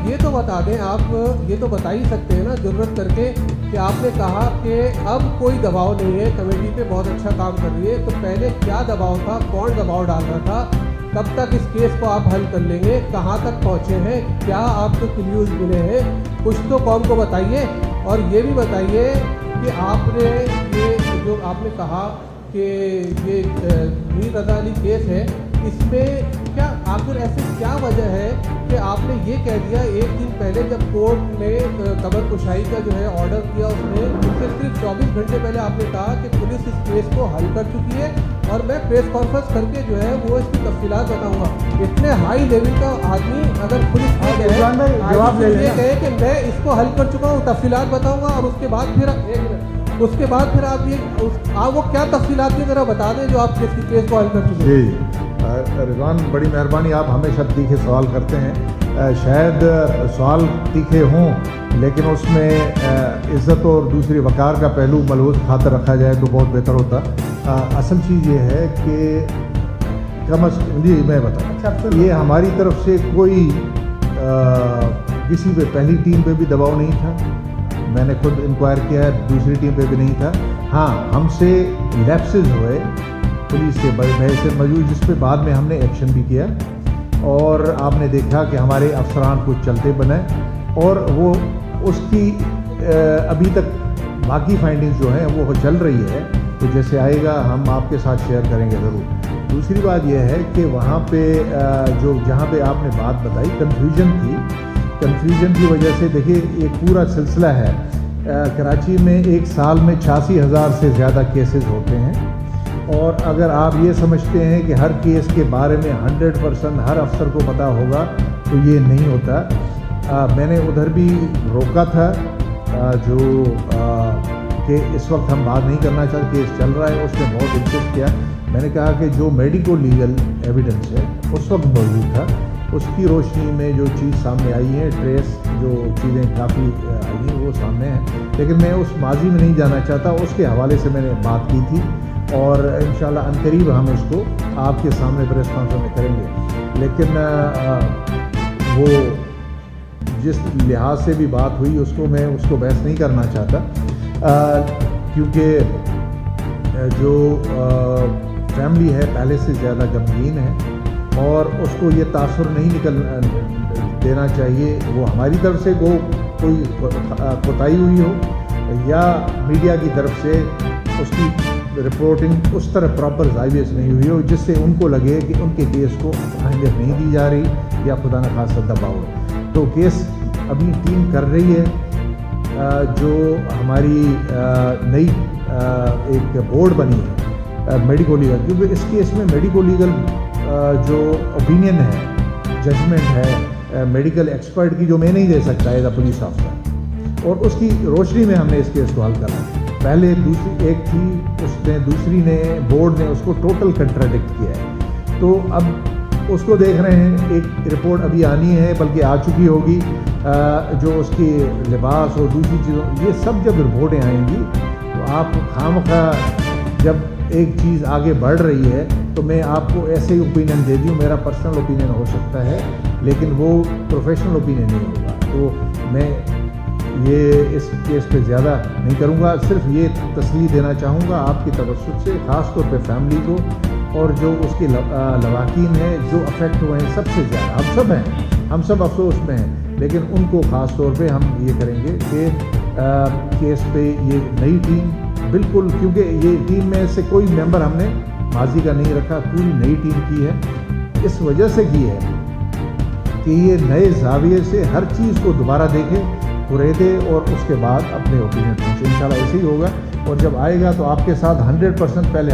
یہ تو بتا دیں، آپ یہ تو بتا ہی سکتے ہیں نا ضرورت کر کے کہ آپ نے کہا کہ اب کوئی دباؤ نہیں ہے، کمیٹی پہ بہت اچھا کام کر رہی ہے، تو پہلے کیا دباؤ تھا، کون دباؤ ڈال رہا تھا، کب تک اس کیس کو آپ حل کر لیں گے، کہاں تک پہنچے ہیں، کیا آپ کو کلیوز ملے ہیں، کچھ تو قوم کو بتائیے. اور یہ بھی بتائیے کہ آپ نے یہ جو آپ نے کہا کہ یہ میر رضا علی کیس ہے، اس میں کیا آخر ایسے کیا وجہ ہے کہ آپ نے یہ کہہ دیا ایک دن پہلے جب کورٹ نے قبر کشائی کا جو ہے آرڈر کیا، اس میں اس سے صرف 24 گھنٹے پہلے آپ نے کہا کہ پولیس اس کیس کو حل کر چکی ہے اور میں پریس کانفرنس کر کے جو ہے وہ اس کی تفصیلات بتاؤں گا. اتنے ہائی لیول کا آدمی اگر پولیس جواب یہ کہے کہ میں اس کو حل کر چکا ہوں، تفصیلات بتاؤں گا، اور اس کے بعد پھر آپ وہ کیا تفصیلات کی ذرا بتا دیں جو آپ کیس کو حل کر چکے ہیں. جی رضوان، بڑی مہربانی، آپ ہمیشہ تیکھے سوال کرتے ہیں. شاید سوال تیکھے ہوں لیکن اس میں عزت اور دوسری وقار کا پہلو ملحوظ خاطر رکھا جائے تو بہت بہتر ہوتا. اصل چیز یہ ہے کہ جی میں بتاؤں، یہ ہماری طرف سے کوئی کسی پہ پہلی ٹیم پہ بھی دباؤ نہیں تھا. میں نے خود انکوائر کیا ہے، دوسری ٹیم پہ بھی نہیں تھا. ہاں ہم سے لیپسز ہوئے پولیس سے بحث سے موجود، جس پہ بعد میں ہم نے ایکشن بھی کیا اور آپ نے دیکھا کہ ہمارے افسران کچھ چلتے بنے اور وہ اس کی ابھی تک باقی فائنڈنگز جو ہیں وہ چل رہی ہے، تو جیسے آئے گا ہم آپ کے ساتھ شیئر کریں گے ضرور. دوسری بات یہ ہے کہ وہاں پہ جہاں پہ آپ نے بات بتائی کنفیوژن کی وجہ سے، دیکھیے ایک پورا سلسلہ ہے. کراچی میں ایک سال میں 86,000 سے زیادہ کیسز ہوتے ہیں، اور اگر آپ یہ سمجھتے ہیں کہ ہر کیس کے بارے میں 100% ہر افسر کو پتہ ہوگا تو یہ نہیں ہوتا. میں نے ادھر بھی روکا تھا کہ اس وقت ہم بات نہیں کرنا چاہتے، کیس چل رہا ہے. اس نے بہت انسسٹ کیا. میں نے کہا کہ جو میڈیکو لیگل ایویڈنس ہے اس وقت موجود تھا، اس کی روشنی میں جو چیز سامنے آئی ہے، ٹریس جو چیزیں کافی آئی ہیں وہ سامنے ہیں، لیکن میں اس ماضی میں نہیں جانا چاہتا. اس کے حوالے سے میں نے بات کی تھی اور انشاءاللہ عنقریب ہم اس کو آپ کے سامنے پریس کانفرنس میں کریں گے. لیکن وہ جس لحاظ سے بھی بات ہوئی میں اس کو بحث نہیں کرنا چاہتا، کیونکہ جو فیملی ہے پہلے سے زیادہ غمگین ہے اور اس کو یہ تاثر نہیں دینا چاہیے وہ ہماری طرف سے کوئی کوتاہی ہوئی ہو یا میڈیا کی طرف سے اس کی رپورٹنگ اس طرح پراپر زاویے سے نہیں ہوئی ہو جس سے ان کو لگے کہ ان کے کیس کو اہمیت نہیں دی جا رہی یا خدا نخواستہ دباؤ. تو کیس ابھی ٹیم کر رہی ہے. جو ہماری نئی ایک بورڈ بنی ہے میڈیکو لیگل، کیونکہ اس کیس میں میڈیکو لیگل جو اوپینین ہے، ججمنٹ ہے میڈیکل ایکسپرٹ کی، جو میں نہیں دے سکتا ایز اے پولیس آفیسر، اور اس کی روشنی میں ہم نے اس کیس کو حل کرنا. پہلے دوسری ایک تھی، دوسری نے بورڈ نے اس کو ٹوٹل کنٹراڈکٹ کیا ہے. تو اب اس کو دیکھ رہے ہیں. ایک رپورٹ ابھی آنی ہے، بلکہ آ چکی ہوگی، جو اس کی لباس اور دوسری چیزوں، یہ سب جب رپورٹیں آئیں گی تو آپ خامخواہ جب ایک چیز آگے بڑھ رہی ہے تو میں آپ کو ایسے ہی اوپینین دے دوں، میرا پرسنل اوپینین ہو سکتا ہے لیکن وہ پروفیشنل اوپینین نہیں ہوگا. تو میں یہ اس کیس پہ زیادہ نہیں کروں گا. صرف یہ تسلی دینا چاہوں گا آپ کی توسط سے، خاص طور پہ فیملی کو، اور جو اس کے لواحقین ہیں جو افیکٹ ہوئے ہیں سب سے زیادہ، ہم سب افسوس میں ہیں، لیکن ان کو خاص طور پہ ہم یہ کریں گے کہ کیس پہ یہ نئی ٹیم بالکل، کیونکہ یہ ٹیم میں سے کوئی ممبر ہم نے ماضی کا نہیں رکھا، پوری نئی ٹیم کی ہے. اس وجہ سے کی ہے کہ یہ نئے زاویے سے ہر چیز کو دوبارہ دیکھے، دے اور اس کے بعد اپنے اوپینین پہنچے. انشاءاللہ ایسے ہی ہوگا، اور جب آئے گا تو آپ کے ساتھ 100% پہلے